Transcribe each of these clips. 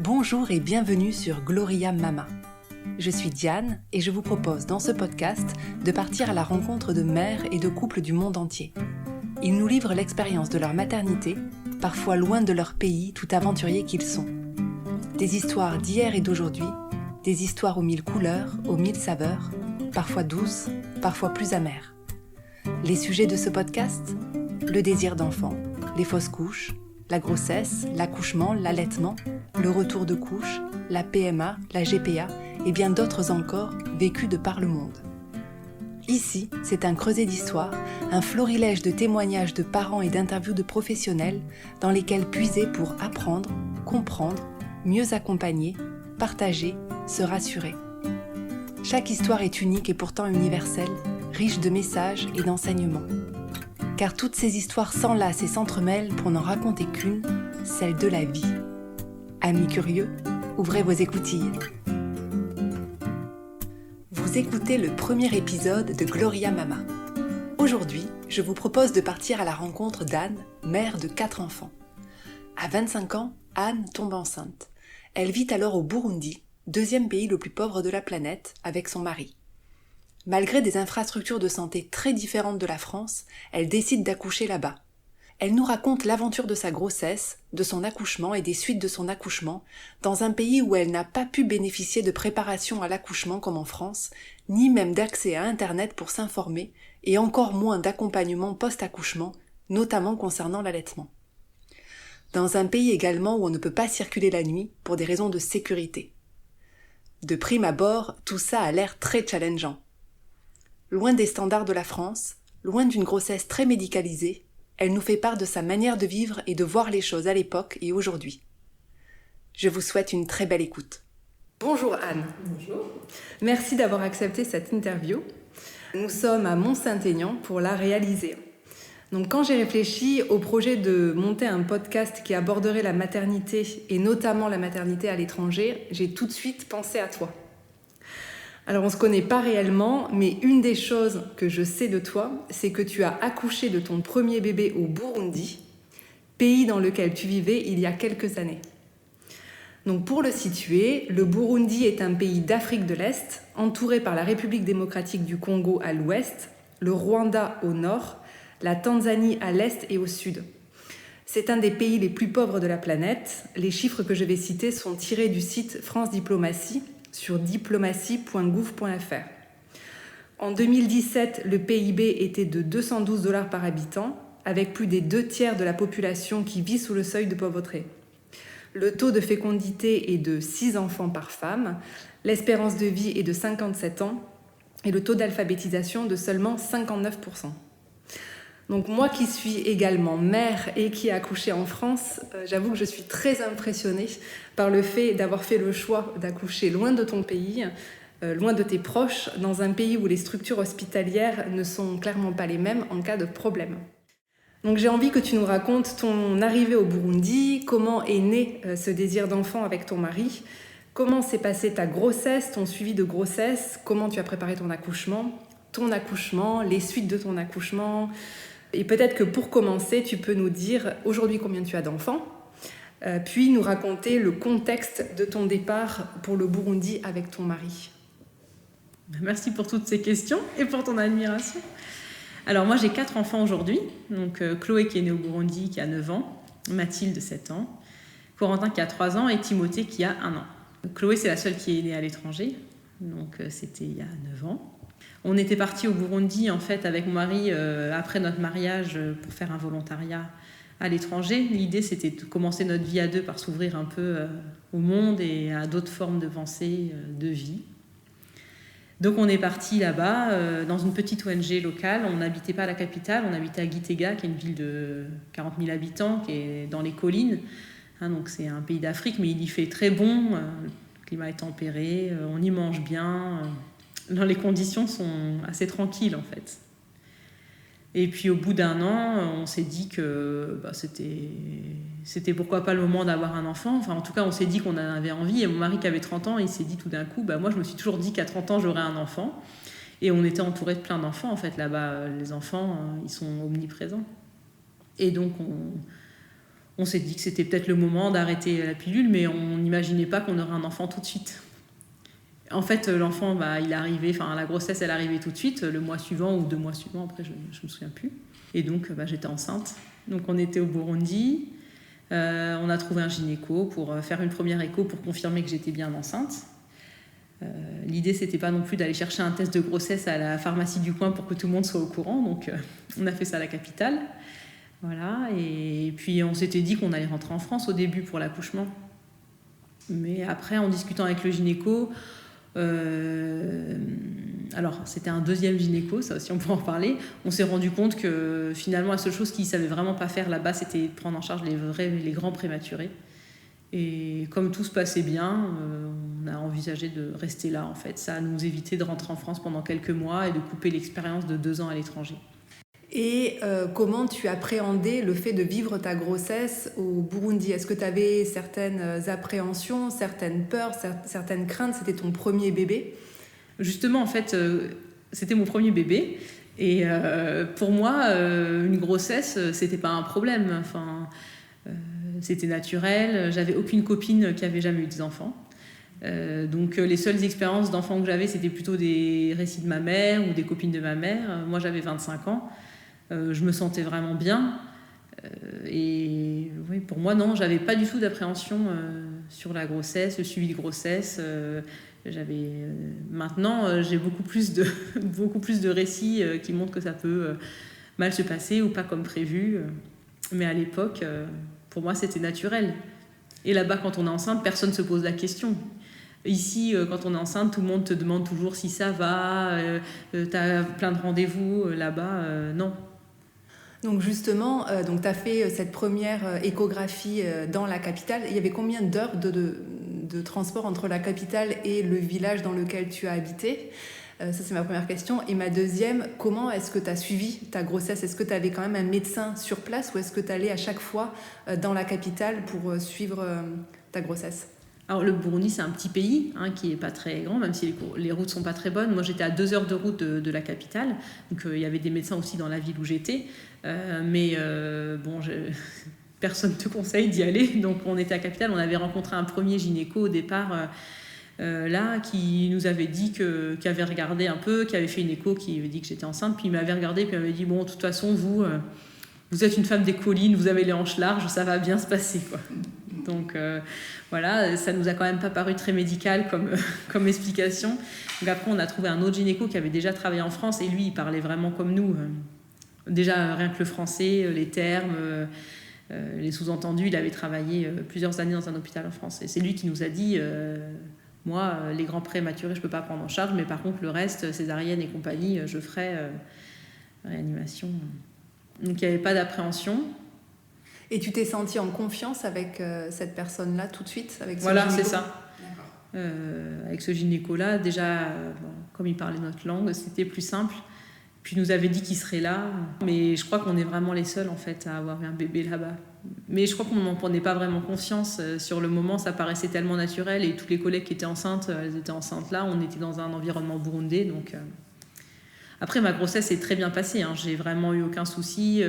Bonjour et bienvenue sur Gloria Mama. Je suis Diane et je vous propose dans ce podcast de partir à la rencontre de mères et de couples du monde entier. Ils nous livrent l'expérience de leur maternité, parfois loin de leur pays tout aventuriers qu'ils sont. Des histoires d'hier et d'aujourd'hui, des histoires aux mille couleurs, aux mille saveurs, parfois douces, parfois plus amères. Les sujets de ce podcast ? Le désir d'enfant, les fausses couches, la grossesse, l'accouchement, l'allaitement, le retour de couche, la PMA, la GPA et bien d'autres encore vécus de par le monde. Ici, c'est un creuset d'histoire, un florilège de témoignages de parents et d'interviews de professionnels dans lesquels puiser pour apprendre, comprendre, mieux accompagner, partager, se rassurer. Chaque histoire est unique et pourtant universelle, riche de messages et d'enseignements. Car toutes ces histoires s'enlacent et s'entremêlent pour n'en raconter qu'une, celle de la vie. Amis curieux, ouvrez vos écoutilles. Vous écoutez le premier épisode de Gloria Mama. Aujourd'hui, je vous propose de partir à la rencontre d'Anne, mère de 4 enfants. À 25 ans, Anne tombe enceinte. Elle vit alors au Burundi, deuxième pays le plus pauvre de la planète, avec son mari. Malgré des infrastructures de santé très différentes de la France, elle décide d'accoucher là-bas. Elle nous raconte l'aventure de sa grossesse, de son accouchement et des suites de son accouchement, dans un pays où elle n'a pas pu bénéficier de préparation à l'accouchement comme en France, ni même d'accès à Internet pour s'informer, et encore moins d'accompagnement post-accouchement, notamment concernant l'allaitement. Dans un pays également où on ne peut pas circuler la nuit pour des raisons de sécurité. De prime abord, tout ça a l'air très challengeant. Loin des standards de la France, loin d'une grossesse très médicalisée, elle nous fait part de sa manière de vivre et de voir les choses à l'époque et aujourd'hui. Je vous souhaite une très belle écoute. Bonjour Anne. Bonjour. Merci d'avoir accepté cette interview. Nous sommes à Mont-Saint-Aignan pour la réaliser. Donc quand j'ai réfléchi au projet de monter un podcast qui aborderait la maternité et notamment la maternité à l'étranger, j'ai tout de suite pensé à toi. Alors on ne se connaît pas réellement, mais une des choses que je sais de toi, c'est que tu as accouché de ton premier bébé au Burundi, pays dans lequel tu vivais il y a quelques années. Donc pour le situer, le Burundi est un pays d'Afrique de l'Est, entouré par la République démocratique du Congo à l'ouest, le Rwanda au nord, la Tanzanie à l'est et au sud. C'est un des pays les plus pauvres de la planète. Les chiffres que je vais citer sont tirés du site France Diplomatie, sur diplomatie.gouv.fr. En 2017, le PIB était de $212 par habitant, avec plus des 2/3 de la population qui vit sous le seuil de pauvreté. Le taux de fécondité est de 6 enfants par femme, l'espérance de vie est de 57 ans et le taux d'alphabétisation de seulement 59%. Donc moi qui suis également mère et qui ai accouché en France, j'avoue que je suis très impressionnée par le fait d'avoir fait le choix d'accoucher loin de ton pays, loin de tes proches, dans un pays où les structures hospitalières ne sont clairement pas les mêmes en cas de problème. Donc j'ai envie que tu nous racontes ton arrivée au Burundi, comment est né ce désir d'enfant avec ton mari, comment s'est passée ta grossesse, ton suivi de grossesse, comment tu as préparé ton accouchement, les suites de ton accouchement. Et peut-être que pour commencer, tu peux nous dire aujourd'hui combien tu as d'enfants, puis nous raconter le contexte de ton départ pour le Burundi avec ton mari. Merci pour toutes ces questions et pour ton admiration. Alors moi j'ai 4 enfants aujourd'hui, donc Chloé qui est née au Burundi qui a 9 ans, Mathilde 7 ans, Corentin qui a 3 ans et Timothée qui a 1 an. Chloé c'est la seule qui est née à l'étranger, donc c'était il y a 9 ans. On était partis au Burundi en fait avec mon mari après notre mariage pour faire un volontariat à l'étranger. L'idée c'était de commencer notre vie à deux par s'ouvrir un peu au monde et à d'autres formes de pensée, de vie. Donc on est partis là-bas dans une petite ONG locale. On n'habitait pas à la capitale, on habitait à Gitega qui est une ville de 40 000 habitants qui est dans les collines. Donc c'est un pays d'Afrique mais il y fait très bon, le climat est tempéré, on y mange bien. Les conditions sont assez tranquilles en fait. Et puis au bout d'1 an, on s'est dit que c'était pourquoi pas le moment d'avoir un enfant. Enfin en tout cas on s'est dit qu'on en avait envie. Et mon mari qui avait 30 ans, il s'est dit tout d'un coup, moi je me suis toujours dit qu'à 30 ans j'aurais un enfant. Et on était entouré de plein d'enfants en fait là-bas. Les enfants, ils sont omniprésents. Et donc On s'est dit que c'était peut-être le moment d'arrêter la pilule, mais on n'imaginait pas qu'on aurait un enfant tout de suite. En fait, l'enfant, il est arrivé, la grossesse, elle est arrivée tout de suite, le mois suivant ou 2 mois suivants, après je me souviens plus. Et donc, j'étais enceinte. Donc, on était au Burundi. On a trouvé un gynéco pour faire une première écho pour confirmer que j'étais bien enceinte. L'idée, c'était pas non plus d'aller chercher un test de grossesse à la pharmacie du coin pour que tout le monde soit au courant. Donc, on a fait ça à la capitale. Voilà. Et puis, on s'était dit qu'on allait rentrer en France au début pour l'accouchement. Mais après, en discutant avec le gynéco, alors c'était un deuxième gynéco, ça aussi on pourra en parler, on s'est rendu compte que finalement la seule chose qu'il ne savait vraiment pas faire là-bas, c'était de prendre en charge les grands prématurés. Et comme tout se passait bien, on a envisagé de rester là en fait. Ça nous évitait de rentrer en France pendant quelques mois et de couper l'expérience de 2 ans à l'étranger. Et comment tu appréhendais le fait de vivre ta grossesse au Burundi? Est-ce que tu avais certaines appréhensions, certaines peurs, certaines craintes? C'était ton premier bébé? Justement, en fait, c'était mon premier bébé. Et pour moi, une grossesse, c'était pas un problème. C'était naturel. J'avais aucune copine qui avait jamais eu des enfants. Donc les seules expériences d'enfants que j'avais, c'était plutôt des récits de ma mère ou des copines de ma mère. Moi, j'avais 25 ans. Je me sentais vraiment bien. Et oui, pour moi, non, j'avais pas du tout d'appréhension sur la grossesse, le suivi de grossesse. Maintenant, j'ai beaucoup plus de récits qui montrent que ça peut mal se passer ou pas comme prévu. Mais à l'époque, pour moi, c'était naturel. Et là-bas, quand on est enceinte, personne ne se pose la question. Ici, quand on est enceinte, tout le monde te demande toujours si ça va, t'as plein de rendez-vous. Là-bas, non. Donc justement, tu as fait cette première échographie dans la capitale. Il y avait combien d'heures de transport entre la capitale et le village dans lequel tu as habité? Ça, c'est ma première question. Et ma deuxième, comment est-ce que tu as suivi ta grossesse? Est-ce que tu avais quand même un médecin sur place ou est-ce que tu allais à chaque fois dans la capitale pour suivre ta grossesse? Alors le Burundi, c'est un petit pays qui n'est pas très grand, même si les routes ne sont pas très bonnes. Moi, j'étais à 2 heures de route de la capitale. Donc il y avait des médecins aussi dans la ville où j'étais. Personne ne te conseille d'y aller. Donc on était à la capitale. On avait rencontré un premier gynéco au départ qui nous avait dit qui avait regardé un peu, qui avait fait une écho, qui avait dit que j'étais enceinte. Puis il m'avait regardé puis il m'avait dit « Bon, de toute façon, vous êtes une femme des collines, vous avez les hanches larges, ça va bien se passer. » quoi. Donc voilà, ça nous a quand même pas paru très médical comme explication. Donc après, on a trouvé un autre gynéco qui avait déjà travaillé en France et lui, il parlait vraiment comme nous. Déjà, rien que le français, les termes, les sous-entendus, il avait travaillé plusieurs années dans un hôpital en France. Et c'est lui qui nous a dit, moi, les grands prématurés, je peux pas prendre en charge, mais par contre, le reste, césarienne et compagnie, je ferai réanimation. Donc il n'y avait pas d'appréhension. Et tu t'es sentie en confiance avec cette personne-là tout de suite avec Voilà, gynéco? C'est ça. Avec ce gynéco-là, déjà, comme il parlait notre langue, c'était plus simple. Puis il nous avait dit qu'il serait là. Mais je crois qu'on est vraiment les seuls en fait, à avoir eu un bébé là-bas. Mais je crois qu'on n'en prenait pas vraiment conscience. Sur le moment, ça paraissait tellement naturel. Et tous les collègues qui étaient enceintes, elles étaient enceintes là. On était dans un environnement burundais. Donc, Après, ma grossesse s'est très bien passée. J'ai vraiment eu aucun souci.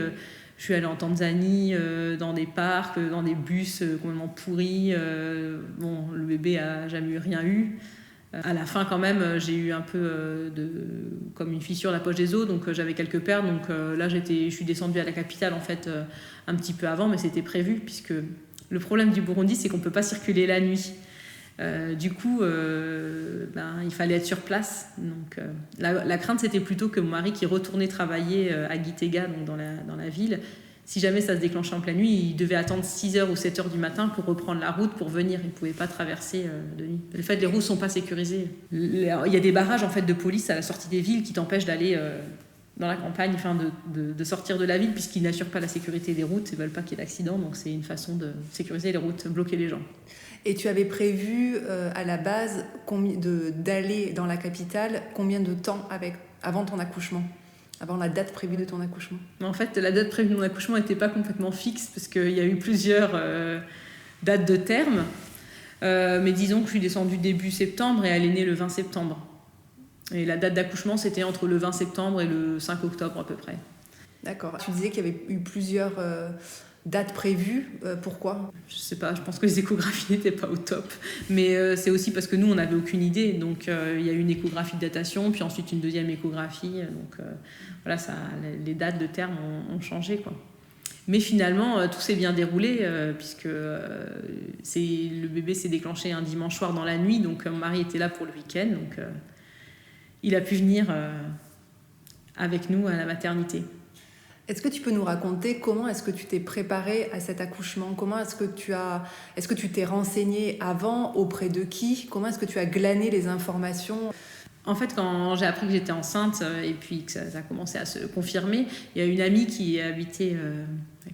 Je suis allée en Tanzanie, dans des parcs, dans des bus complètement pourris. Le bébé a jamais rien eu. À la fin, quand même, j'ai eu un peu comme une fissure à la poche des os, donc j'avais quelques pertes. Donc là, je suis descendue à la capitale en fait un petit peu avant, mais c'était prévu puisque le problème du Burundi, c'est qu'on ne peut pas circuler la nuit. Du coup, il fallait être sur place. Donc, la crainte, c'était plutôt que mon mari qui retournait travailler à Gitega, donc dans la ville, si jamais ça se déclenchait en pleine nuit, il devait attendre 6h ou 7h du matin pour reprendre la route pour venir. Il ne pouvait pas traverser de nuit. En fait, les routes ne sont pas sécurisées. Il y a des barrages en fait, de police à la sortie des villes qui t'empêchent d'aller dans la campagne, de sortir de la ville, puisqu'ils n'assurent pas la sécurité des routes. Ils ne veulent pas qu'il y ait d'accident. Donc, c'est une façon de sécuriser les routes, bloquer les gens. Et tu avais prévu à la base d'aller dans la capitale combien de temps avant ton accouchement, avant la date prévue de ton accouchement? En fait, la date prévue de mon accouchement n'était pas complètement fixe parce qu'il y a eu plusieurs dates de terme. Mais disons que je suis descendue début septembre et elle est née le 20 septembre. Et la date d'accouchement, c'était entre le 20 septembre et le 5 octobre à peu près. D'accord. Tu disais qu'il y avait eu plusieurs date prévue. Pourquoi ? Je sais pas, je pense que les échographies n'étaient pas au top. Mais c'est aussi parce que nous, on n'avait aucune idée. Donc, il y a eu une échographie de datation, puis ensuite une deuxième échographie. Donc, voilà, les dates de terme ont changé, quoi. Mais finalement, tout s'est bien déroulé, puisque le bébé s'est déclenché un dimanche soir dans la nuit. Donc, mon mari était là pour le week-end. Donc, il a pu venir avec nous à la maternité. Est-ce que tu peux nous raconter comment est-ce que tu t'es préparée à cet accouchement ? Comment est-ce que tu t'es renseignée avant ? Auprès de qui ? Comment est-ce que tu as glané les informations ? En fait, quand j'ai appris que j'étais enceinte et puis que ça a commencé à se confirmer, il y a une amie qui habitait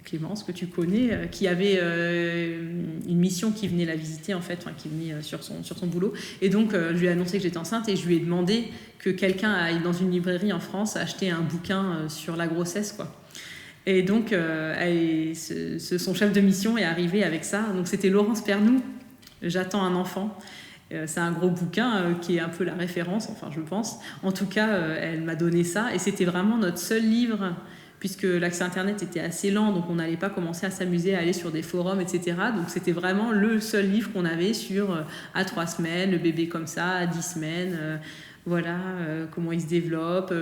Clémence, que tu connais, qui avait une mission qui venait la visiter, en fait, qui venait sur son boulot. Et donc, je lui ai annoncé que j'étais enceinte et je lui ai demandé que quelqu'un aille dans une librairie en France acheter un bouquin sur la grossesse, quoi. Et donc, son chef de mission est arrivé avec ça. Donc, c'était Laurence Pernoud, J'attends un enfant. C'est un gros bouquin qui est un peu la référence, enfin je pense. En tout cas, elle m'a donné ça et c'était vraiment notre seul livre, puisque l'accès Internet était assez lent, donc on n'allait pas commencer à s'amuser à aller sur des forums, etc. Donc c'était vraiment le seul livre qu'on avait sur à 3 semaines, le bébé comme ça, à 10 semaines, comment il se développe.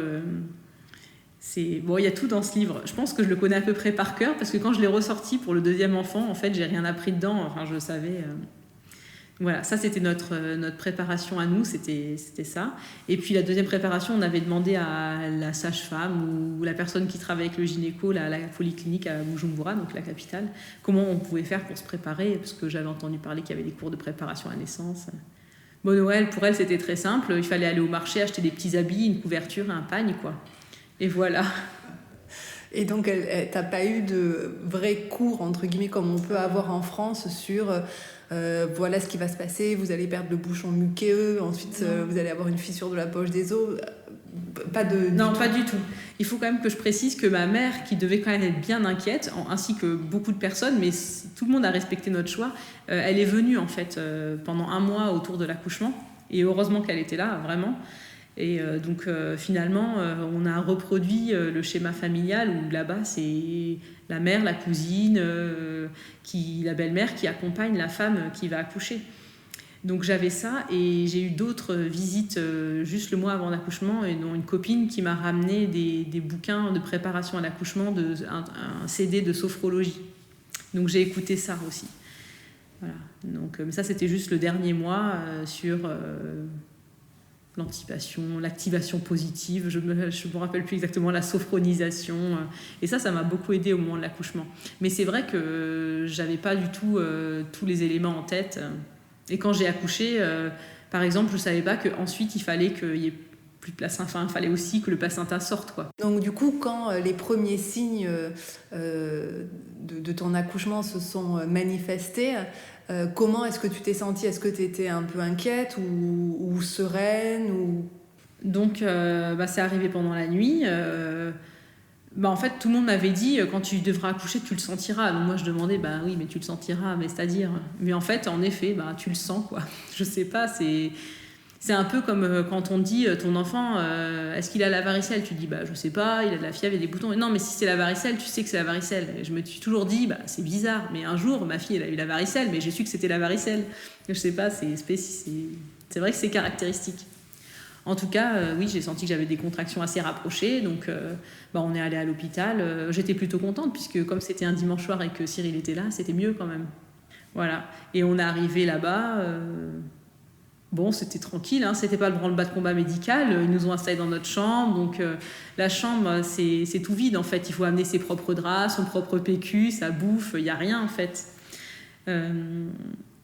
Bon, il y a tout dans ce livre. Je pense que je le connais à peu près par cœur, parce que quand je l'ai ressorti pour le deuxième enfant, en fait, j'ai rien appris dedans. Enfin, je savais... Voilà, ça c'était notre préparation à nous, c'était ça. Et puis la deuxième préparation, on avait demandé à la sage-femme ou la personne qui travaille avec le gynéco, la polyclinique à Bujumbura, donc la capitale, comment on pouvait faire pour se préparer, parce que j'avais entendu parler qu'il y avait des cours de préparation à naissance. Bon, Noël, pour elle, c'était très simple, il fallait aller au marché, acheter des petits habits, une couverture et un pagne, quoi. Et voilà. Et donc, t'as pas eu de vrais cours, entre guillemets, comme on peut avoir en France sur... voilà ce qui va se passer, vous allez perdre le bouchon muqueux, ensuite vous allez avoir une fissure de la poche des os. Pas du tout. Il faut quand même que je précise que ma mère, qui devait quand même être bien inquiète, ainsi que beaucoup de personnes, mais tout le monde a respecté notre choix, elle est venue en fait pendant 1 mois autour de l'accouchement, et heureusement qu'elle était là, vraiment. Et donc finalement, on a reproduit le schéma familial où là-bas, c'est la mère, la cousine, la belle-mère qui accompagne la femme qui va accoucher. Donc j'avais ça et j'ai eu d'autres visites juste le mois avant l'accouchement, et dont une copine qui m'a ramené des bouquins de préparation à l'accouchement, un CD de sophrologie. Donc j'ai écouté ça aussi. Voilà. Donc ça, c'était juste le dernier mois sur... l'activation positive, je me rappelle plus exactement, la sophronisation, et ça m'a beaucoup aidé au moment de l'accouchement. Mais c'est vrai que j'avais pas du tout tous les éléments en tête, et quand j'ai accouché, par exemple, je savais pas qu'ensuite il fallait qu'il y ait plus de placenta, enfin il fallait aussi que le placenta sorte, quoi. Donc du coup, quand les premiers signes de ton accouchement se sont manifestés, comment est-ce que tu t'es sentie ? Est-ce que tu étais un peu inquiète ou sereine ou... Donc, c'est arrivé pendant la nuit. En fait, tout le monde m'avait dit, quand tu devras accoucher, tu le sentiras. Donc moi, je demandais, oui, mais tu le sentiras, mais c'est-à-dire... Mais en fait, en effet, tu le sens, quoi. Je sais pas, c'est un peu comme quand on dit, ton enfant, est-ce qu'il a la varicelle ? Tu dis, je sais pas, il a de la fièvre, il y a des boutons. Non, mais si c'est la varicelle, tu sais que c'est la varicelle. Et je me suis toujours dit, c'est bizarre. Mais un jour, ma fille, elle a eu la varicelle, mais j'ai su que c'était la varicelle. Je sais pas, c'est vrai que c'est caractéristique. En tout cas, oui, j'ai senti que j'avais des contractions assez rapprochées. Donc, on est allé à l'hôpital. J'étais plutôt contente, puisque comme c'était un dimanche soir et que Cyril était là, c'était mieux quand même. Voilà. Et on est arrivé là-bas... Bon, c'était tranquille, c'était pas le branle-bas de combat médical. Ils nous ont installés dans notre chambre. Donc, la chambre, c'est tout vide, en fait. Il faut amener ses propres draps, son propre PQ, sa bouffe. Il n'y a rien, en fait. Il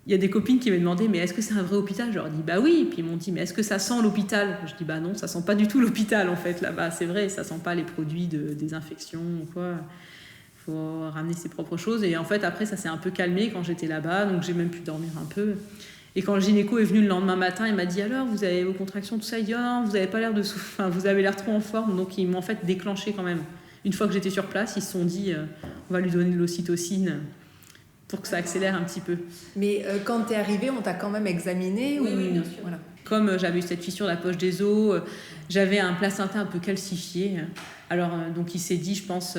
y a des copines qui m'ont demandé, mais est-ce que c'est un vrai hôpital ? Je leur dis, oui. Puis ils m'ont dit, mais est-ce que ça sent l'hôpital ? Je dis, non, ça sent pas du tout l'hôpital, en fait, là-bas. C'est vrai, ça sent pas les produits de désinfection ou quoi. Il faut ramener ses propres choses. Et en fait, après, ça s'est un peu calmé quand j'étais là-bas. Donc, j'ai même pu dormir un peu. Et quand le gynéco est venu le lendemain matin, il m'a dit, alors, vous avez vos contractions, tout ça ? Il dit, non, vous avez pas l'air vous avez l'air trop en forme. Donc, ils m'ont en fait déclenché quand même. Une fois que j'étais sur place, ils se sont dit, on va lui donner de l'ocytocine pour que ça accélère un petit peu. Mais quand t'es arrivée, on t'a quand même examiné ? Oui, bien sûr. Voilà. Comme j'avais eu cette fissure de la poche des os, j'avais un placenta un peu calcifié. Alors, donc, il s'est dit, je pense,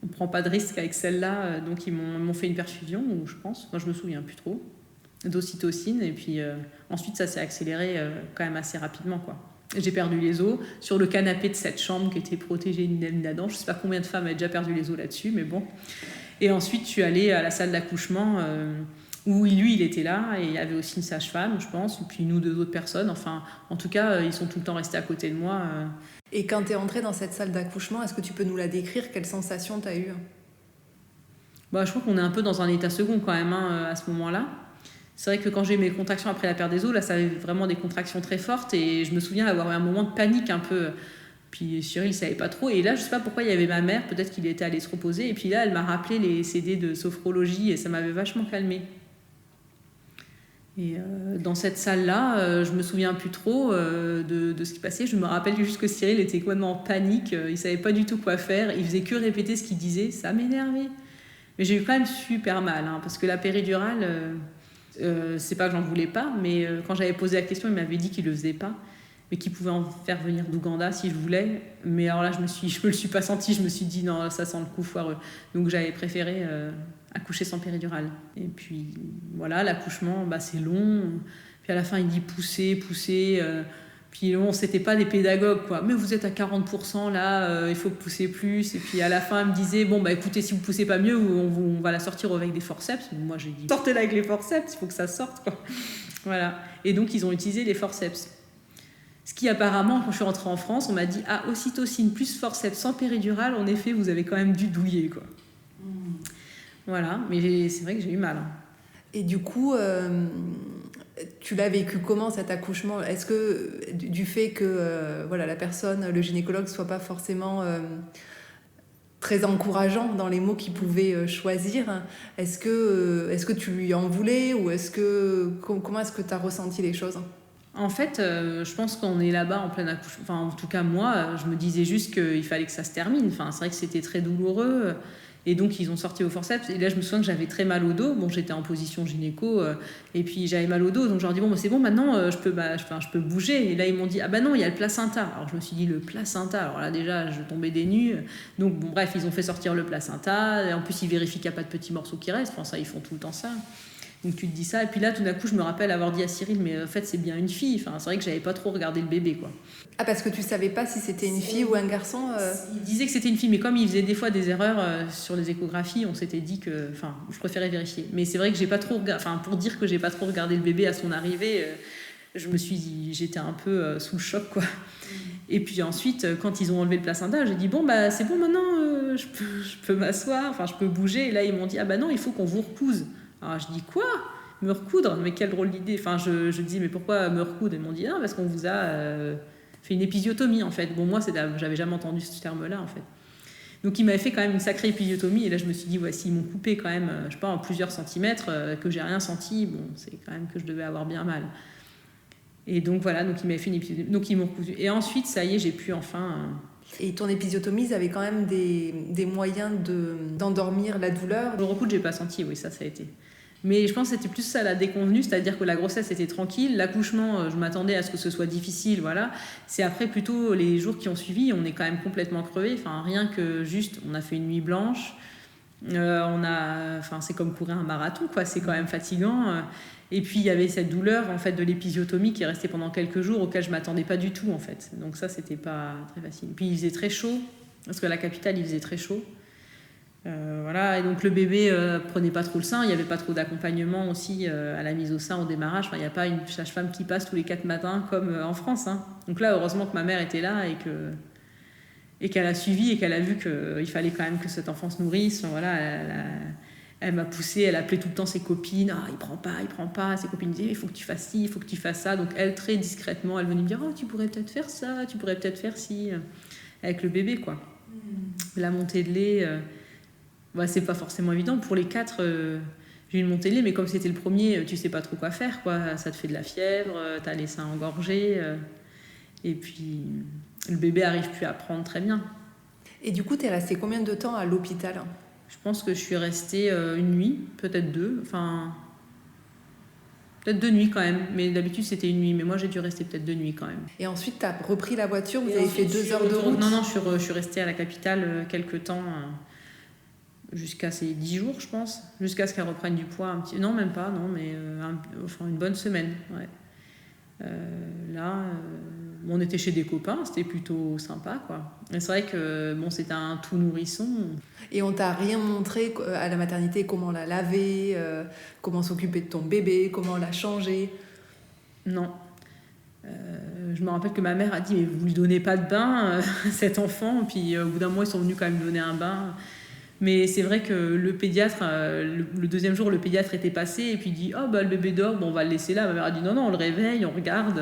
on prend pas de risque avec celle-là, donc ils m'ont fait une perfusion, ou je pense, moi je me souviens plus trop, d'ocytocine, et puis ensuite ça s'est accéléré quand même assez rapidement, quoi. J'ai perdu les os sur le canapé de cette chambre qui était protégée d'Adam. Je sais pas combien de femmes avaient déjà perdu les os là-dessus, mais bon. Et ensuite je suis allée à la salle d'accouchement où lui il était là, et il y avait aussi une sage-femme, je pense, et puis une ou deux autres personnes, enfin en tout cas ils sont tout le temps restés à côté de moi. Et quand tu es entrée dans cette salle d'accouchement, est-ce que tu peux nous la décrire? Quelle sensation tu as eue? Je crois qu'on est un peu dans un état second quand même à ce moment-là. C'est vrai que quand j'ai eu mes contractions après la perte des os, là ça avait vraiment des contractions très fortes, et je me souviens avoir eu un moment de panique un peu. Puis Cyril ne savait pas trop, et là je sais pas pourquoi il y avait ma mère, peut-être qu'il était allé se reposer, et puis là elle m'a rappelé les CD de sophrologie, et ça m'avait vachement calmée. Et dans cette salle-là, je me souviens plus trop de ce qui passait. Je me rappelle juste que Cyril était complètement en panique, il savait pas du tout quoi faire, il faisait que répéter ce qu'il disait, ça m'énervait. Mais j'ai eu quand même super mal, parce que la péridurale, c'est pas que j'en voulais pas, mais quand j'avais posé la question, il m'avait dit qu'il le faisait pas, mais qu'il pouvait en faire venir d'Ouganda si je voulais. Mais alors là, je me le suis pas senti, je me suis dit non, ça sent le coup foireux. Donc j'avais préféré accoucher sans péridurale. Et puis voilà, l'accouchement, c'est long. Puis à la fin, il dit pousser. Puis bon, c'était pas des pédagogues, quoi. Mais vous êtes à 40% là, il faut pousser plus. Et puis à la fin, elle me disait bon, écoutez, si vous poussez pas mieux, on va la sortir avec des forceps. Moi, j'ai dit sortez-la avec les forceps, il faut que ça sorte, quoi. Voilà. Et donc, ils ont utilisé les forceps. Ce qui apparemment, quand je suis rentrée en France, on m'a dit ocytocine plus forceps sans péridurale, en effet, vous avez quand même dû douiller, quoi. Voilà, mais c'est vrai que j'ai eu mal. Et du coup, tu l'as vécu comment cet accouchement? Est-ce que du fait que la personne, le gynécologue, soit pas forcément très encourageant dans les mots qu'il pouvait choisir, est-ce que tu lui en voulais, ou comment est-ce que tu as ressenti les choses? En fait, je pense qu'on est là-bas en plein accouchement. Enfin, en tout cas, moi, je me disais juste qu'il fallait que ça se termine. Enfin, c'est vrai que c'était très douloureux. Et donc, ils ont sorti au forceps. Et là, je me souviens que j'avais très mal au dos. Bon, j'étais en position gynéco. Et puis, j'avais mal au dos. Donc, je leur dis, c'est bon, maintenant, je peux bouger. Et là, ils m'ont dit, non, il y a le placenta. Alors, je me suis dit, le placenta. Alors là, déjà, je tombais des nues. Donc, bon, bref, ils ont fait sortir le placenta. Et en plus, ils vérifient qu'il n'y a pas de petits morceaux qui restent. Enfin, ça, ils font tout le temps ça. Donc tu te dis ça, et puis là tout d'un coup je me rappelle avoir dit à Cyril, mais en fait c'est bien une fille. Enfin, c'est vrai que j'avais pas trop regardé le bébé, quoi. Ah, parce que tu savais pas si c'était une fille ou un garçon Il disait que c'était une fille, mais comme il faisait des fois des erreurs sur les échographies, on s'était dit que, enfin, je préférais vérifier. Mais c'est vrai que j'ai pas trop pour dire que j'ai pas trop regardé le bébé à son arrivée, j'étais un peu sous le choc, quoi. Et puis ensuite, quand ils ont enlevé le placenta, j'ai dit c'est bon maintenant, je peux m'asseoir, enfin je peux bouger. Et là ils m'ont dit non, il faut qu'on vous recouse. Alors je dis quoi? Me recoudre? Mais quelle drôle d'idée. Enfin je dis mais pourquoi me recoudre? Ils m'ont dit parce qu'on vous a fait une épisiotomie, en fait. Bon, moi j'avais jamais entendu ce terme-là, en fait. Donc il m'avait fait quand même une sacrée épisiotomie, et là je me suis dit s'ils m'ont coupé quand même je sais pas en plusieurs centimètres, que j'ai rien senti, bon c'est quand même que je devais avoir bien mal. Et donc voilà, donc il m'avait fait une épisiotomie, donc ils m'ont recousu. Et ensuite ça y est, j'ai pu enfin Et ton épisiotomie, ils avaient quand même des moyens d'endormir la douleur? Le recoudre, j'ai pas senti, oui, ça a été. Mais je pense que c'était plus ça la déconvenue, c'est-à-dire que la grossesse était tranquille, l'accouchement, je m'attendais à ce que ce soit difficile, voilà. C'est après plutôt les jours qui ont suivi, on est quand même complètement crevé, enfin rien que juste, on a fait une nuit blanche, c'est comme courir un marathon, quoi, c'est quand même fatigant. Et puis il y avait cette douleur en fait de l'épisiotomie qui est restée pendant quelques jours, auquel je m'attendais pas du tout, en fait. Donc ça, c'était pas très facile. Puis il faisait très chaud, parce que à la capitale il faisait très chaud. Voilà, et donc le bébé prenait pas trop le sein, il n'y avait pas trop d'accompagnement aussi à la mise au sein au démarrage. Enfin, il n'y a pas une sage-femme qui passe tous les 4 matins comme en France, hein. Donc là, heureusement que ma mère était là et qu'elle a suivi et qu'elle a vu qu'il fallait quand même que cet enfant se nourrisse. Enfin, voilà, elle m'a poussée, elle appelait tout le temps ses copines, il prend pas. Ses copines disaient il faut que tu fasses ci, il faut que tu fasses ça. Donc elle, très discrètement, elle venait me dire tu pourrais peut-être faire ça, tu pourrais peut-être faire ci, avec le bébé, quoi. La montée de lait, c'est pas forcément évident. Pour les 4, j'ai eu une montée de lait, mais comme c'était le premier, tu sais pas trop quoi faire, quoi. Ça te fait de la fièvre, t'as les seins engorgés, et puis le bébé arrive plus à prendre très bien. Et du coup, t'es restée combien de temps à l'hôpital? Je pense que je suis restée une nuit, peut-être 2, peut-être 2 nuits quand même, mais d'habitude c'était une nuit, mais moi j'ai dû rester peut-être 2 nuits quand même. Et ensuite t'as repris la voiture, vous avez fait 2 heures de route? Non, je suis restée à la capitale quelques temps jusqu'à ses 10 jours, je pense, jusqu'à ce qu'elle reprenne du poids un petit... Non, même pas, non, mais enfin une bonne semaine, ouais. Là, on était chez des copains, c'était plutôt sympa, quoi. Et c'est vrai que bon, c'était un tout nourrisson. Et on t'a rien montré à la maternité, comment la laver, comment s'occuper de ton bébé, comment la changer? Non. Je me rappelle que ma mère a dit mais vous lui donnez pas de bain cet enfant, puis au bout d'un mois ils sont venus quand même donner un bain. Mais c'est vrai que le pédiatre, le deuxième jour, le pédiatre était passé et puis il dit « Oh, bah, le bébé dort, bon, on va le laisser là. » Ma mère a dit « Non, non, on le réveille, on regarde. »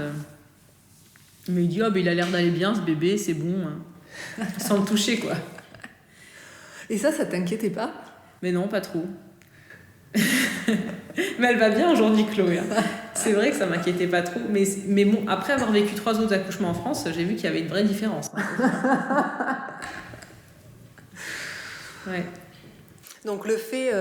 Mais il dit « Oh, bah, il a l'air d'aller bien, ce bébé, c'est bon. » Sans le toucher, quoi. Et ça t'inquiétait pas? Mais non, pas trop. Mais elle va bien aujourd'hui, Chloé. C'est vrai que ça m'inquiétait pas trop. Mais bon, après avoir vécu 3 autres accouchements en France, j'ai vu qu'il y avait une vraie différence. Ouais. Donc le fait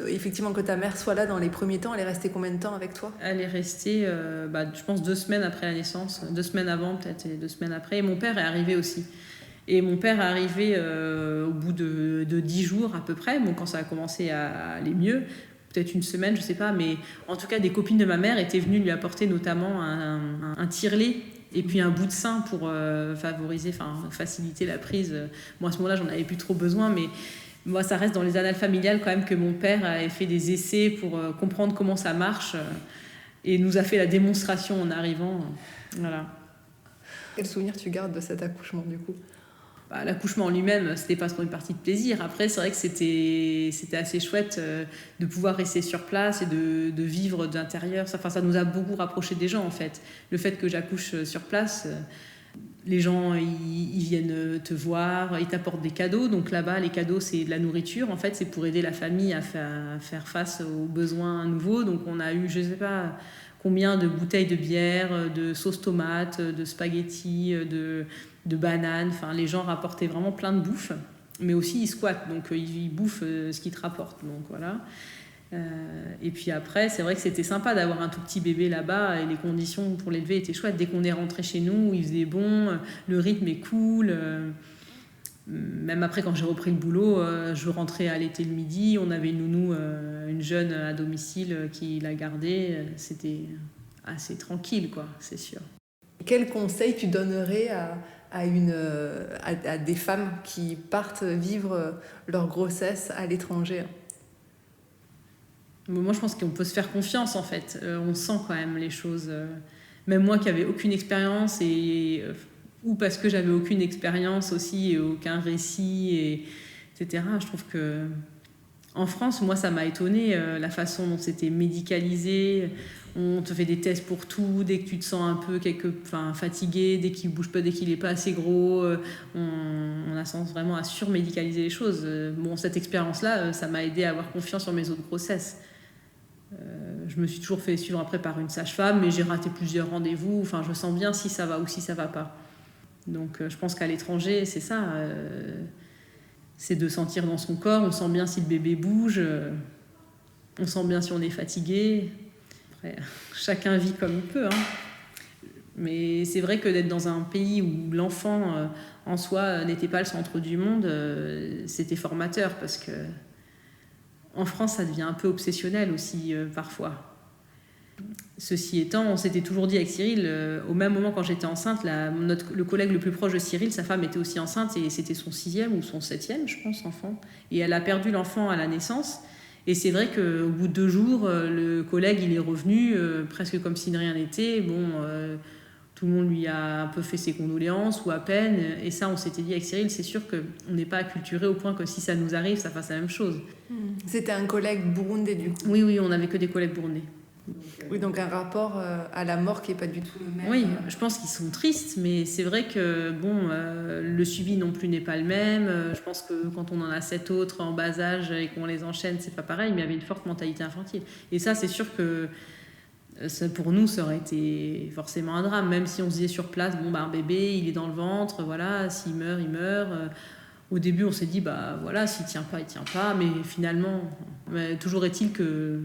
effectivement que ta mère soit là dans les premiers temps, elle est restée combien de temps avec toi? Elle est restée, je pense 2 semaines après la naissance, 2 semaines avant peut-être et 2 semaines après. Et mon père est arrivé aussi. Et mon père est arrivé au bout de 10 jours à peu près, bon, quand ça a commencé à aller mieux, peut-être une semaine, je sais pas, mais en tout cas des copines de ma mère étaient venues lui apporter notamment un tire-lait et puis un bout de sein pour faciliter la prise. Moi à ce moment-là j'en avais plus trop besoin, mais moi ça reste dans les annales familiales quand même que mon père avait fait des essais pour comprendre comment ça marche et nous a fait la démonstration en arrivant. Voilà. Quel souvenir tu gardes de cet accouchement du coup? L'accouchement en lui-même, c'était pas trop une partie de plaisir. Après, c'est vrai que c'était assez chouette de pouvoir rester sur place et de vivre d'intérieur. Ça nous a beaucoup rapprochés des gens, en fait. Le fait que j'accouche sur place, les gens, ils viennent te voir, ils t'apportent des cadeaux. Donc là-bas, les cadeaux, c'est de la nourriture. En fait, c'est pour aider la famille à faire face aux besoins nouveaux. Donc on a eu, je sais pas combien de bouteilles de bière, de sauce tomate, de spaghettis, de bananes. Enfin, les gens rapportaient vraiment plein de bouffe, mais aussi ils squattent, donc ils bouffent ce qu'ils te rapportent. Donc voilà. Et puis après, c'est vrai que c'était sympa d'avoir un tout petit bébé là-bas et les conditions pour l'élever étaient chouettes. Dès qu'on est rentré chez nous, il faisait bon, le rythme est cool. Même après, quand j'ai repris le boulot, je rentrais à l'été le midi, on avait une nounou, une jeune à domicile qui la gardait. C'était assez tranquille, quoi, c'est sûr. Quel conseil tu donnerais à des femmes qui partent vivre leur grossesse à l'étranger? Moi, je pense qu'on peut se faire confiance, en fait. On sent quand même les choses. Même moi qui n'avais aucune expérience, ou parce que j'avais aucune expérience aussi, et aucun récit, etc. Je trouve que en France, moi, ça m'a étonnée, la façon dont c'était médicalisé. On te fait des tests pour tout, dès que tu te sens un peu fatigué, dès qu'il ne bouge pas, dès qu'il n'est pas assez gros, on a tendance vraiment à surmédicaliser les choses. Bon, cette expérience-là, ça m'a aidé à avoir confiance sur mes autres grossesses. Je me suis toujours fait suivre après par une sage-femme, mais j'ai raté plusieurs rendez-vous. Enfin, je sens bien si ça va ou si ça ne va pas. Donc, je pense qu'à l'étranger, c'est ça. C'est de sentir dans son corps, on sent bien si le bébé bouge, on sent bien si on est fatigué. Après, chacun vit comme il peut, hein. Mais c'est vrai que d'être dans un pays où l'enfant en soi n'était pas le centre du monde, c'était formateur parce que en France, ça devient un peu obsessionnel aussi parfois. Ceci étant, on s'était toujours dit avec Cyril, au même moment quand j'étais enceinte, le collègue le plus proche de Cyril, sa femme était aussi enceinte et c'était son 6e ou son 7e, je pense, enfant. Et elle a perdu l'enfant à la naissance. Et c'est vrai qu'au bout de 2 jours, le collègue, il est revenu, presque comme si de rien n'était. Bon, tout le monde lui a un peu fait ses condoléances ou à peine. Et ça, on s'était dit avec Cyril, c'est sûr qu'on n'est pas acculturé au point que si ça nous arrive, ça fasse la même chose. C'était un collègue burundais du coup? Oui, on n'avait que des collègues burundais. Oui, donc un rapport à la mort qui n'est pas du tout le même. Oui, je pense qu'ils sont tristes, mais c'est vrai que le suivi non plus n'est pas le même. Je pense que quand on en a 7 autres en bas âge et qu'on les enchaîne, c'est pas pareil, mais il y avait une forte mentalité infantile. Et ça, c'est sûr que pour nous, ça aurait été forcément un drame, même si on se disait sur place, un bébé, il est dans le ventre, voilà, s'il meurt, il meurt. Au début, on s'est dit, voilà, s'il tient pas, il tient pas, mais finalement, toujours est-il que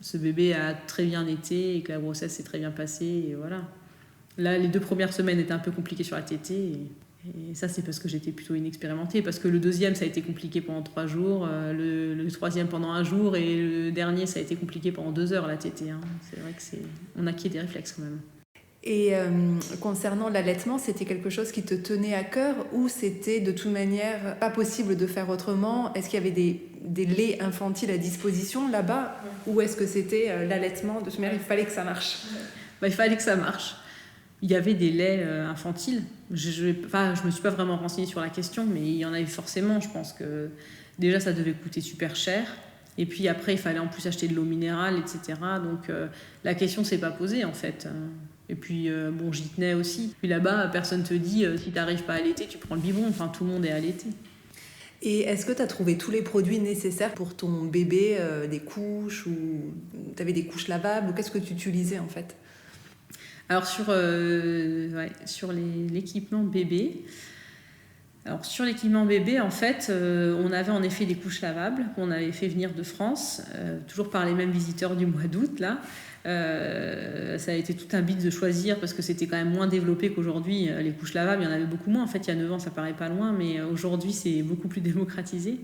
ce bébé a très bien été et que la grossesse s'est très bien passée, et voilà. Là, les 2 premières semaines étaient un peu compliquées sur la tétée, Et ça, c'est parce que j'étais plutôt inexpérimentée, parce que le deuxième, ça a été compliqué pendant 3 jours, le troisième pendant 1 jour, et le dernier, ça a été compliqué pendant 2 heures, la tétée. Hein. C'est vrai on acquiert des réflexes quand même. Et concernant l'allaitement, c'était quelque chose qui te tenait à cœur ou c'était de toute manière pas possible de faire autrement? Est-ce qu'il y avait des laits infantiles à disposition là-bas ou est-ce que c'était l'allaitement? De toute manière, il fallait que ça marche. Il fallait que ça marche. Il y avait des laits infantiles. Je me suis pas vraiment renseignée sur la question, mais il y en avait forcément. Je pense que déjà, ça devait coûter super cher. Et puis après, il fallait en plus acheter de l'eau minérale, etc. Donc la question ne s'est pas posée en fait. Et puis j'y tenais aussi. Puis là-bas, personne ne te dit si tu n'arrives pas à allaiter, tu prends le biberon. Enfin, tout le monde est allaité. Et est-ce que tu as trouvé tous les produits nécessaires pour ton bébé, des couches ou tu avais des couches lavables ou qu'est-ce que tu utilisais en fait? Alors sur l'équipement bébé, en fait, on avait en effet des couches lavables qu'on avait fait venir de France, toujours par les mêmes visiteurs du mois d'août là. Ça a été tout un bit de choisir parce que c'était quand même moins développé qu'aujourd'hui. Les couches lavables, il y en avait beaucoup moins. En fait, il y a 9 ans, ça paraît pas loin, mais aujourd'hui, c'est beaucoup plus démocratisé.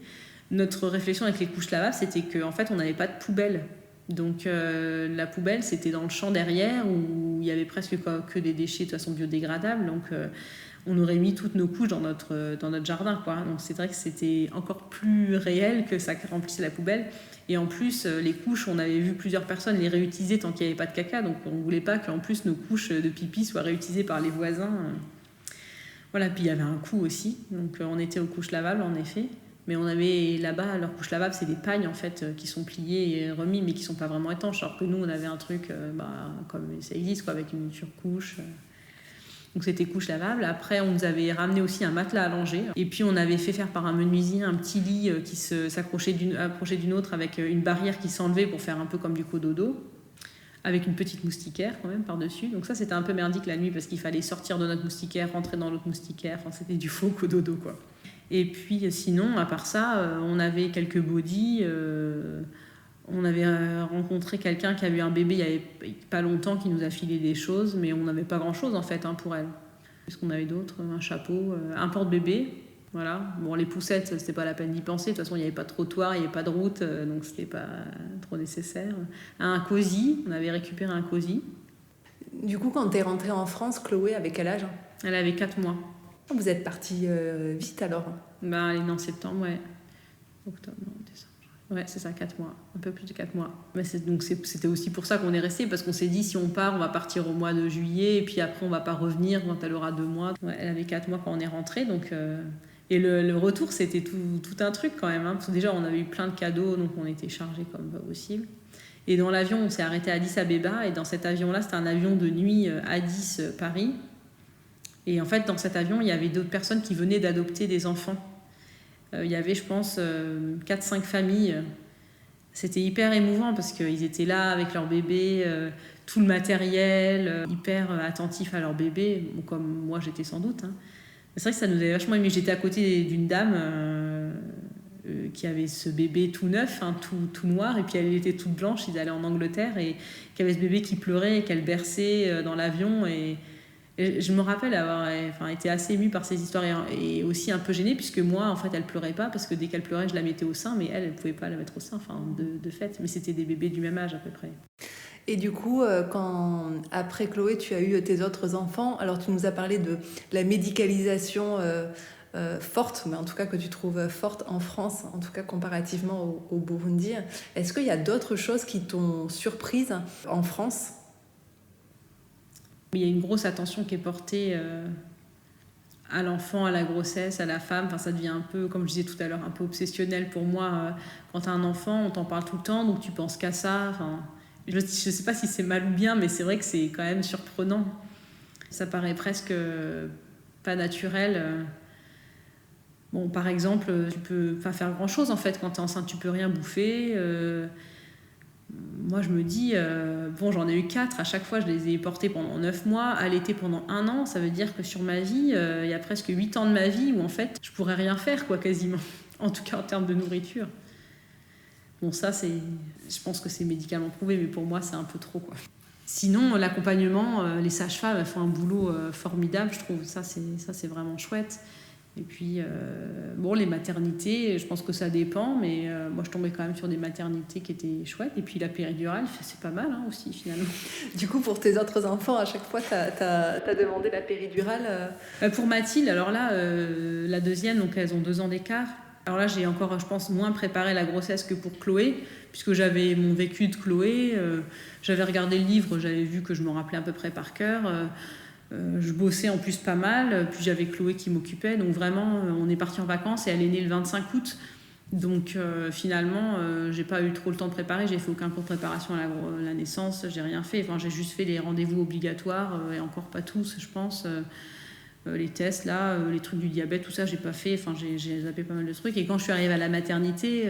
Notre réflexion avec les couches lavables, c'était qu'en fait, on n'avait pas de poubelle. Donc la poubelle, c'était dans le champ derrière où il y avait presque que des déchets de toute façon biodégradables. Donc on aurait mis toutes nos couches dans notre jardin, quoi. Donc c'est vrai que c'était encore plus réel que ça remplissait la poubelle. Et en plus, les couches, on avait vu plusieurs personnes les réutiliser tant qu'il n'y avait pas de caca. Donc on ne voulait pas qu'en plus nos couches de pipi soient réutilisées par les voisins. Voilà, puis il y avait un coût aussi. Donc on était aux couches lavables, en effet. Mais on avait là-bas, leurs couches lavables, c'est des pagnes en fait qui sont pliées et remis, mais qui ne sont pas vraiment étanches. Alors que nous, on avait un truc comme ça existe, quoi, avec une surcouche. Donc c'était couche lavable. Après, on nous avait ramené aussi un matelas allongé. Et puis on avait fait faire par un menuisier un petit lit qui s'accrochait d'une autre avec une barrière qui s'enlevait pour faire un peu comme du cododo, avec une petite moustiquaire quand même par-dessus. Donc ça, c'était un peu merdique la nuit parce qu'il fallait sortir de notre moustiquaire, rentrer dans l'autre moustiquaire. Enfin, c'était du faux cododo, quoi. Et puis sinon, à part ça, on avait quelques bodys. On avait rencontré quelqu'un qui avait eu un bébé il n'y avait pas longtemps qui nous a filé des choses, mais on n'avait pas grand-chose en fait pour elle. Qu'est-ce qu'on avait d'autre? Un chapeau, un porte-bébé. Voilà. Bon, les poussettes, c'était pas la peine d'y penser. De toute façon, il n'y avait pas de trottoir, il n'y avait pas de route, donc c'était pas trop nécessaire. Un cosy, on avait récupéré un cosy. Du coup, quand tu es rentrée en France, Chloé avait quel âge? Elle avait 4 mois. Vous êtes partie vite alors? Elle est née en septembre, ouais. Octobre, non, décembre. Ouais, c'est ça, 4 mois. Un peu plus de 4 mois. Mais c'était aussi pour ça qu'on est resté, parce qu'on s'est dit, si on part, on va partir au mois de juillet, et puis après, on va pas revenir quand elle aura 2 mois. Ouais, elle avait 4 mois quand on est rentré, donc... Et le retour, c'était tout un truc quand même. Hein, parce que déjà, on avait eu plein de cadeaux, donc on était chargés comme pas possible. Et dans l'avion, on s'est arrêté à Addis Abeba, et dans cet avion-là, c'était un avion de nuit Addis-Paris. Et en fait, dans cet avion, il y avait d'autres personnes qui venaient d'adopter des enfants. Il y avait, je pense, 4-5 familles. C'était hyper émouvant parce qu'ils étaient là avec leur bébé, tout le matériel, hyper attentifs à leur bébé, comme moi j'étais sans doute. Hein. C'est vrai que ça nous avait vachement aimé. J'étais à côté d'une dame qui avait ce bébé tout neuf, hein, tout noir, et puis elle était toute blanche. Ils allaient en Angleterre et qui avait ce bébé qui pleurait et qu'elle berçait dans l'avion. Et je me rappelle avoir été assez émue par ces histoires et aussi un peu gênée puisque moi, en fait, elle pleurait pas parce que dès qu'elle pleurait, je la mettais au sein, mais elle pouvait pas la mettre au sein, de fait. Mais c'était des bébés du même âge à peu près. Et du coup, quand après Chloé, tu as eu tes autres enfants, alors tu nous as parlé de la médicalisation forte, mais en tout cas que tu trouves forte en France, en tout cas comparativement au Burundi. Est-ce qu'il y a d'autres choses qui t'ont surprise en France ? Il y a une grosse attention qui est portée à l'enfant, à la grossesse, à la femme. Enfin, ça devient un peu, comme je disais tout à l'heure, un peu obsessionnel pour moi. Quand tu as un enfant, on t'en parle tout le temps, donc tu penses qu'à ça. Enfin, je ne sais pas si c'est mal ou bien, mais c'est vrai que c'est quand même surprenant. Ça paraît presque pas naturel. Bon, par exemple, tu peux pas faire grand-chose en fait. Quand tu es enceinte, tu peux rien bouffer. Moi, je me dis, j'en ai eu 4. À chaque fois, je les ai portés pendant 9 mois. Allaiter pendant 1 an, ça veut dire que sur ma vie, il y a presque 8 ans de ma vie où, en fait, je pourrais rien faire, quoi, quasiment. En tout cas, en termes de nourriture. Bon, ça, je pense que c'est médicalement prouvé, mais pour moi, c'est un peu trop, quoi. Sinon, l'accompagnement, les sages-femmes, elles font un boulot formidable, je trouve. Ça, c'est vraiment chouette. Et puis, les maternités, je pense que ça dépend, mais moi, je tombais quand même sur des maternités qui étaient chouettes. Et puis, la péridurale, c'est pas mal aussi, finalement. Du coup, pour tes autres enfants, à chaque fois, t'as demandé la péridurale Pour Mathilde, alors là, la deuxième, donc elles ont 2 ans d'écart. Alors là, j'ai encore, je pense, moins préparé la grossesse que pour Chloé, puisque j'avais mon vécu de Chloé, j'avais regardé le livre, j'avais vu que je me rappelais à peu près par cœur, je bossais en plus pas mal, puis j'avais Chloé qui m'occupait, donc vraiment, on est parti en vacances et elle est née le 25 août, donc finalement, j'ai pas eu trop le temps de préparer, j'ai fait aucun cours de préparation à la naissance, j'ai rien fait, enfin, j'ai juste fait les rendez-vous obligatoires, et encore pas tous, je pense. Les tests là, les trucs du diabète, tout ça j'ai pas fait, enfin j'ai zappé pas mal de trucs, et quand je suis arrivée à la maternité,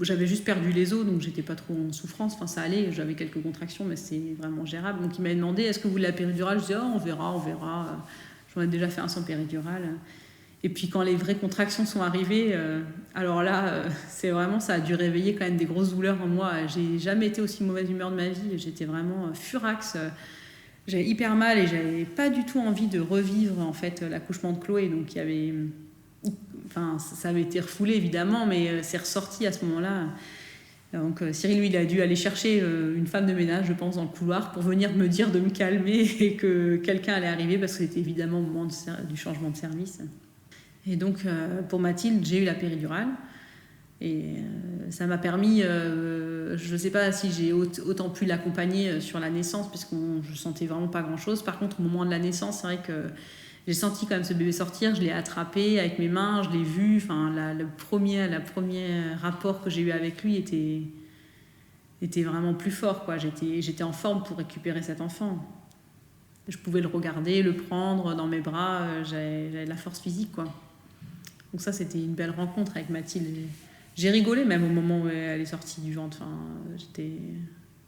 j'avais juste perdu les os, donc j'étais pas trop en souffrance, enfin ça allait, j'avais quelques contractions mais c'était vraiment gérable, donc il m'avait demandé est-ce que vous voulez la péridurale, je disais on verra, j'en ai déjà fait un sans péridurale, et puis quand les vraies contractions sont arrivées, alors là c'est vraiment, ça a dû réveiller quand même des grosses douleurs en moi, j'ai jamais été aussi mauvaise humeur de ma vie, j'étais vraiment furax, j'avais hyper mal et j'avais pas du tout envie de revivre en fait l'accouchement de Chloé, donc il y avait, enfin ça avait été refoulé évidemment, mais c'est ressorti à ce moment-là. Donc Cyril, lui, il a dû aller chercher une femme de ménage, je pense, dans le couloir pour venir me dire de me calmer et que quelqu'un allait arriver, parce que c'était évidemment au moment du changement de service. Et donc pour Mathilde, j'ai eu la péridurale. Et ça m'a permis, je ne sais pas si j'ai autant pu l'accompagner sur la naissance, puisque je sentais vraiment pas grand-chose. Par contre, au moment de la naissance, c'est vrai que j'ai senti quand même ce bébé sortir, je l'ai attrapé avec mes mains, je l'ai vu. Enfin, le premier rapport que j'ai eu avec lui était vraiment plus fort, quoi. J'étais en forme pour récupérer cet enfant. Je pouvais le regarder, le prendre dans mes bras, j'avais de la force physique, quoi. Donc ça, c'était une belle rencontre avec Mathilde. J'ai rigolé même au moment où elle est sortie du ventre. Enfin,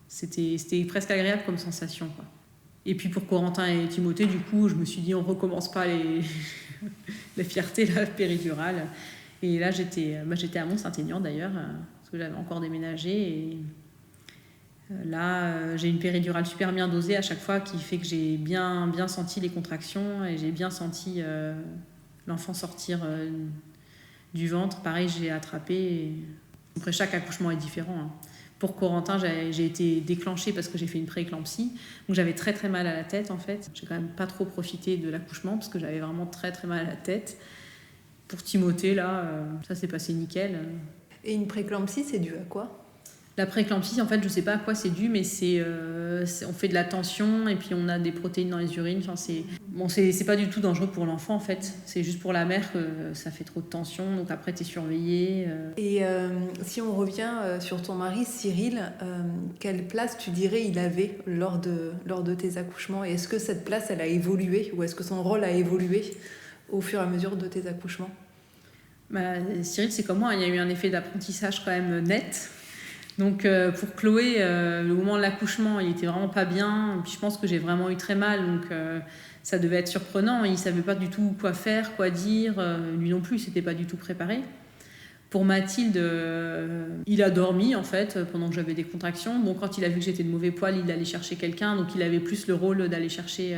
c'était presque agréable comme sensation, quoi. Et puis pour Corentin et Timothée, du coup, je me suis dit on recommence pas les fiertés, la péridurale. Et là, j'étais à Mont-Saint-Aignan d'ailleurs, parce que j'avais encore déménagé. Et là, j'ai une péridurale super bien dosée à chaque fois, qui fait que j'ai bien senti les contractions et j'ai bien senti l'enfant sortir du ventre. Pareil, j'ai attrapé. Après, chaque accouchement est différent, hein. Pour Corentin, j'ai été déclenchée parce que j'ai fait une pré-éclampsie. Donc j'avais très très mal à la tête en fait. J'ai quand même pas trop profité de l'accouchement parce que j'avais vraiment très très mal à la tête. Pour Timothée, là, ça s'est passé nickel. Et une pré-éclampsie, c'est dû à quoi ? La pré-éclampsie, en fait, je sais pas à quoi c'est dû, mais on fait de la tension et puis on a des protéines dans les urines. Enfin, c'est pas du tout dangereux pour l'enfant, en fait. C'est juste pour la mère que ça fait trop de tension. Donc après, t'es surveillée. Et si on revient sur ton mari, Cyril, quelle place tu dirais il avait lors de tes accouchements ? Et est-ce que cette place, elle a évolué ? Ou est-ce que son rôle a évolué au fur et à mesure de tes accouchements ? Cyril, c'est comme moi, il y a eu un effet d'apprentissage quand même net. Donc pour Chloé, le moment de l'accouchement, il était vraiment pas bien. Puis je pense que j'ai vraiment eu très mal, donc ça devait être surprenant. Il savait pas du tout quoi faire, quoi dire. Lui non plus, il s'était pas du tout préparé. Pour Mathilde, il a dormi en fait pendant que j'avais des contractions. Bon, quand il a vu que j'étais de mauvais poil, il allait chercher quelqu'un, donc il avait plus le rôle d'aller chercher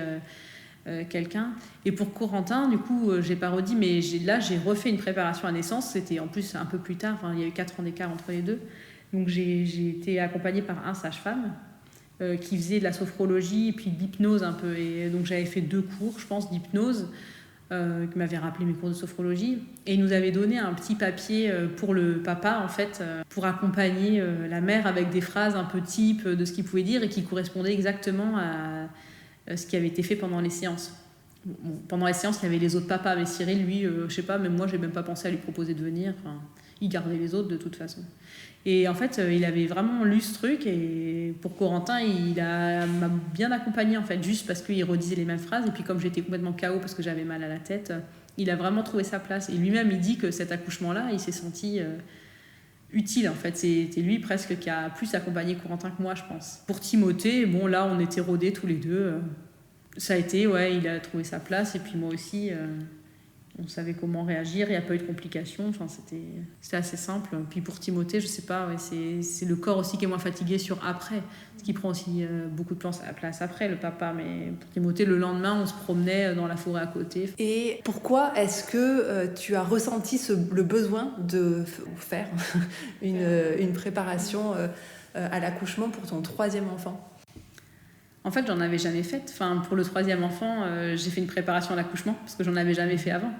quelqu'un. Et pour Corentin, du coup, j'ai pas redit, mais j'ai refait une préparation à naissance. C'était en plus un peu plus tard. Enfin, il y a eu 4 ans d'écart entre les deux. Donc j'ai été accompagnée par un sage-femme qui faisait de la sophrologie et puis de l'hypnose un peu. Et donc j'avais fait 2 cours, je pense, d'hypnose, qui m'avait rappelé mes cours de sophrologie. Et il nous avait donné un petit papier pour le papa, en fait, pour accompagner la mère avec des phrases un peu type de ce qu'il pouvait dire et qui correspondaient exactement à ce qui avait été fait pendant les séances. Bon, pendant les séances, il y avait les autres papas, mais Cyril, lui, je sais pas, même moi, j'ai même pas pensé à lui proposer de venir. Enfin, il gardait les autres de toute façon. Et en fait, il avait vraiment lu ce truc, et pour Corentin, m'a bien accompagnée en fait, juste parce qu'il redisait les mêmes phrases, et puis comme j'étais complètement KO parce que j'avais mal à la tête, il a vraiment trouvé sa place. Et lui-même, il dit que cet accouchement-là, il s'est senti utile en fait. C'était lui presque qui a plus accompagné Corentin que moi, je pense. Pour Timothée, bon là, on était rodés tous les deux. Ça a été, ouais, il a trouvé sa place, et puis moi aussi. On savait comment réagir, il n'y a pas eu de complications, enfin, c'était assez simple. Puis pour Timothée, je sais pas, ouais, c'est le corps aussi qui est moins fatigué sur après, ce qui prend aussi beaucoup de place après, le papa. Mais pour Timothée, le lendemain, on se promenait dans la forêt à côté. Et pourquoi est-ce que tu as ressenti le besoin de faire une préparation à l'accouchement pour ton 3e enfant ? En fait, j'en avais jamais fait. Enfin, pour le 3e enfant, j'ai fait une préparation à l'accouchement parce que j'en avais jamais fait avant.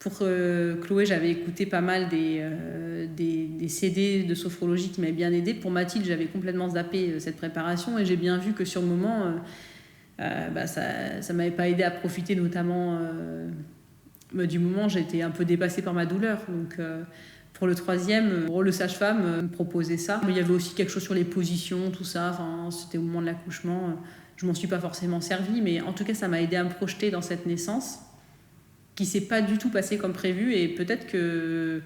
Pour Chloé, j'avais écouté pas mal des CD de sophrologie qui m'avaient bien aidé. Pour Mathilde, j'avais complètement zappé cette préparation et j'ai bien vu que sur le moment, ça m'avait pas aidé à profiter, notamment du moment, j'étais un peu dépassée par ma douleur. Donc, pour le 3e, le sage-femme me proposait ça. Mais il y avait aussi quelque chose sur les positions, tout ça. Enfin, c'était au moment de l'accouchement. Je m'en suis pas forcément servie, mais en tout cas, ça m'a aidé à me projeter dans cette naissance qui s'est pas du tout passée comme prévu. Et peut-être que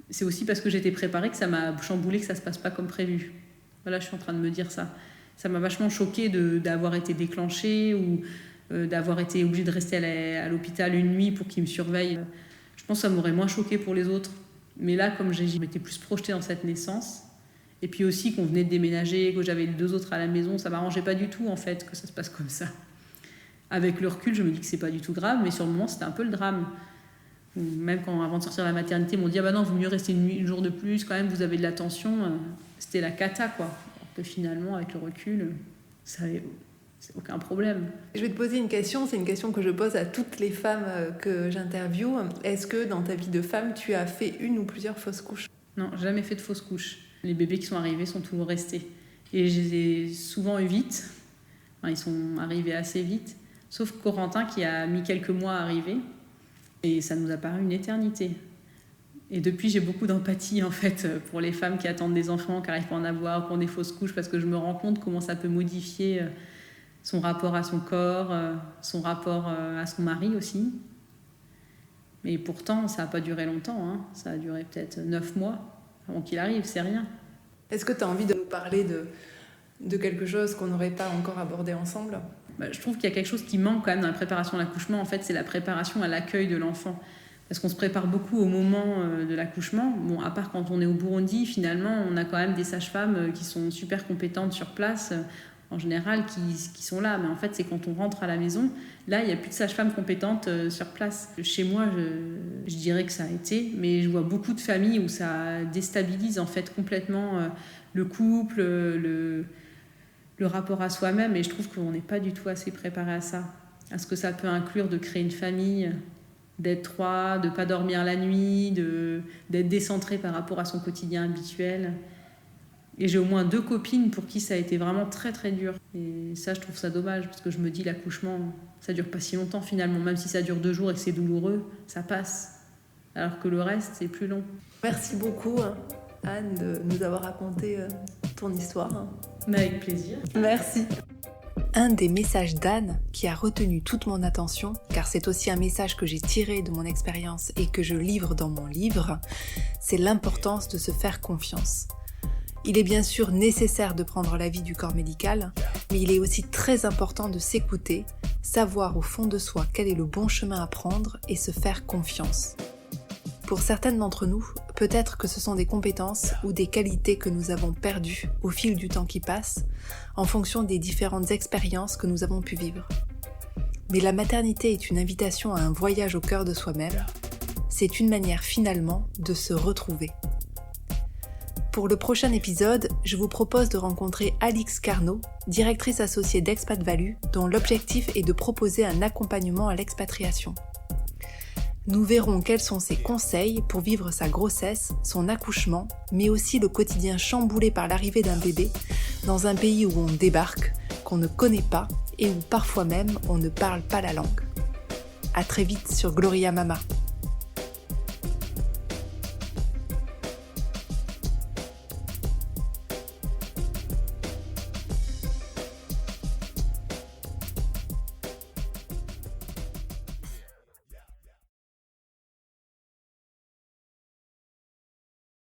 c'est aussi parce que j'étais préparée que ça m'a chamboulé, que ça se passe pas comme prévu. Voilà, je suis en train de me dire ça. Ça m'a vachement choquée d'avoir été déclenchée ou d'avoir été obligée de rester à l'hôpital une nuit pour qu'ils me surveillent. Je pense que ça m'aurait moins choquée pour les autres. Mais là, comme je m'étais plus projetée dans cette naissance, et puis aussi qu'on venait de déménager, que j'avais les 2 autres à la maison, ça m'arrangeait pas du tout en fait que ça se passe comme ça. Avec le recul, je me dis que c'est pas du tout grave, mais sur le moment, c'était un peu le drame. Même quand, avant de sortir de la maternité, ils m'ont dit « Ah bah non, vaut mieux rester une jour de plus, quand même, vous avez de la tension. » C'était la cata, quoi. Alors que finalement, avec le recul, c'est aucun problème. Je vais te poser une question, c'est une question que je pose à toutes les femmes que j'interviewe. Est-ce que dans ta vie de femme, tu as fait une ou plusieurs fausses couches ? Non, jamais fait de fausses couches. Les bébés qui sont arrivés sont toujours restés. Et je les ai souvent eu vite. Enfin, ils sont arrivés assez vite. Sauf Corentin qui a mis quelques mois à arriver. Et ça nous a paru une éternité. Et depuis, j'ai beaucoup d'empathie en fait pour les femmes qui attendent des enfants, qui n'arrivent pas à en avoir, qui ont des fausses couches, parce que je me rends compte comment ça peut modifier son rapport à son corps, son rapport à son mari aussi. Mais pourtant, ça n'a pas duré longtemps. Hein. Ça a duré peut-être 9 mois avant qu'il arrive, c'est rien. Est-ce que tu as envie de nous parler de quelque chose qu'on n'aurait pas encore abordé ensemble ? Je trouve qu'il y a quelque chose qui manque quand même dans la préparation à l'accouchement. En fait, c'est la préparation à l'accueil de l'enfant. Parce qu'on se prépare beaucoup au moment de l'accouchement. Bon, à part quand on est au Burundi, finalement, on a quand même des sages-femmes qui sont super compétentes sur place, en général, qui sont là. Mais en fait, c'est quand on rentre à la maison, là, il n'y a plus de sages-femmes compétentes sur place. Chez moi, je dirais que ça a été, mais je vois beaucoup de familles où ça déstabilise en fait complètement le couple, le rapport à soi-même. Et je trouve qu'on n'est pas du tout assez préparé à ça. À ce que ça peut inclure de créer une famille, d'être 3, de ne pas dormir la nuit, d'être décentré par rapport à son quotidien habituel. Et j'ai au moins 2 copines pour qui ça a été vraiment très très dur. Et ça, je trouve ça dommage, parce que je me dis, l'accouchement, ça dure pas si longtemps finalement. Même si ça dure 2 jours et que c'est douloureux, ça passe. Alors que le reste, c'est plus long. Merci beaucoup, Anne, de nous avoir raconté ton histoire. Mais avec plaisir. Merci. Un des messages d'Anne qui a retenu toute mon attention, car c'est aussi un message que j'ai tiré de mon expérience et que je livre dans mon livre, c'est l'importance de se faire confiance. Il est bien sûr nécessaire de prendre l'avis du corps médical, mais il est aussi très important de s'écouter, savoir au fond de soi quel est le bon chemin à prendre et se faire confiance. Pour certaines d'entre nous, peut-être que ce sont des compétences ou des qualités que nous avons perdues au fil du temps qui passe, en fonction des différentes expériences que nous avons pu vivre. Mais la maternité est une invitation à un voyage au cœur de soi-même. C'est une manière finalement de se retrouver. Pour le prochain épisode, je vous propose de rencontrer Alix Carnot, directrice associée d'Expat Value, dont l'objectif est de proposer un accompagnement à l'expatriation. Nous verrons quels sont ses conseils pour vivre sa grossesse, son accouchement, mais aussi le quotidien chamboulé par l'arrivée d'un bébé dans un pays où on débarque, qu'on ne connaît pas et où parfois même on ne parle pas la langue. À très vite sur Gloria Mama.